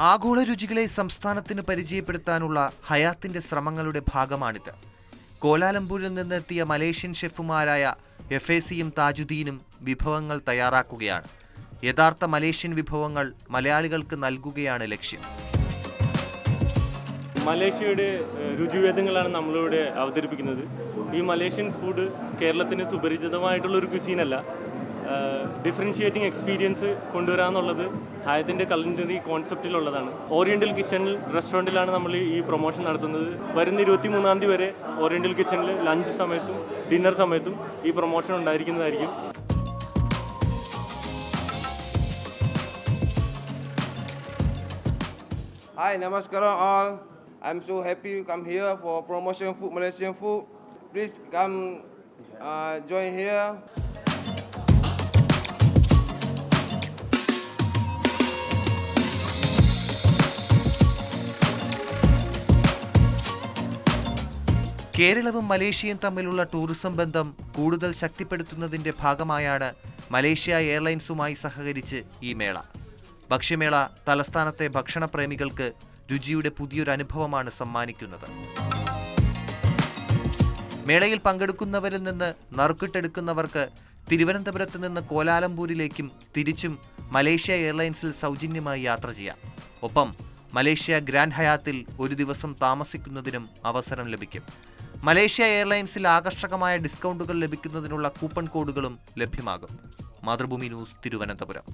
ആഗോള രുചികളെ സംസ്ഥാനത്തിന് പരിചയപ്പെടുത്താനുള്ള ഹയാത്തിന്റെ ശ്രമങ്ങളുടെ ഭാഗമാണിത്. കോലാലംപൂരിൽ നിന്നെത്തിയ മലേഷ്യൻ ഷെഫുമാരായ എഫേസിയും താജുദ്ദീനും വിഭവങ്ങൾ തയ്യാറാക്കുകയാണ്. യഥാർത്ഥ മലേഷ്യൻ വിഭവങ്ങൾ മലയാളികൾക്ക് നൽകുകയാണ് ലക്ഷ്യം. മലേഷ്യയുടെ രുചിഭേദങ്ങളാണ് നമ്മളിവിടെ അവതരിപ്പിക്കുന്നത്. ഈ മലേഷ്യൻ ഫുഡ് കേരളത്തിന് സുപരിചിതമായിട്ടുള്ള ഒരു ക്വിസീനല്ല. ഡിഫറൻഷിയേറ്റിംഗ് എക്സ്പീരിയൻസ് കൊണ്ടുവരാന്നുള്ളത് ഹയത്തിൻ്റെ കലണ്ടറി കോൺസെപ്റ്റിലുള്ളതാണ്. ഓറിയൻ്റൽ കിച്ചണിൽ റെസ്റ്റോറൻറ്റിലാണ് നമ്മൾ ഈ പ്രൊമോഷൻ നടത്തുന്നത്. വരുന്ന 23-ാം തീയതി വരെ ഓറിയൻ്റൽ കിച്ചണിൽ ലഞ്ച് സമയത്തും ഡിന്നർ സമയത്തും ഈ promotion ഉണ്ടായിരിക്കുന്നതായിരിക്കും. Hi, namaskaram all. I'm so happy you come here for promotion food, Malaysian food. Please come join here. കേരളവും മലേഷ്യയും തമ്മിലുള്ള ടൂറിസം ബന്ധം കൂടുതൽ ശക്തിപ്പെടുത്തുന്നതിന്റെ ഭാഗമായാണ് മലേഷ്യ എയർലൈൻസുമായി സഹകരിച്ച് ഈ മേള. ഭക്ഷ്യമേള തലസ്ഥാനത്തെ ഭക്ഷണപ്രേമികൾക്ക് രുചിയുടെ പുതിയൊരു അനുഭവമാണ് സമ്മാനിക്കുന്നത്. മേളയിൽ പങ്കെടുക്കുന്നവരിൽ നിന്ന് നറുക്കിട്ടെടുക്കുന്നവർക്ക് തിരുവനന്തപുരത്ത് നിന്ന് കോലാലംപൂരിലേക്കും തിരിച്ചും മലേഷ്യ എയർലൈൻസിൽ സൗജന്യമായി യാത്ര ചെയ്യാം. ഒപ്പം മലേഷ്യ ഗ്രാൻഡ് ഹയാത്തിൽ ഒരു ദിവസം താമസിക്കുന്നതിനും അവസരം ലഭിക്കും. മലേഷ്യ എയർലൈൻസിൽ ആകർഷകമായ ഡിസ്കൗണ്ടുകൾ ലഭിക്കുന്നതിനുള്ള കൂപ്പൺ കോഡുകളും ലഭ്യമാകും. മാതൃഭൂമി ന്യൂസ്, തിരുവനന്തപുരം.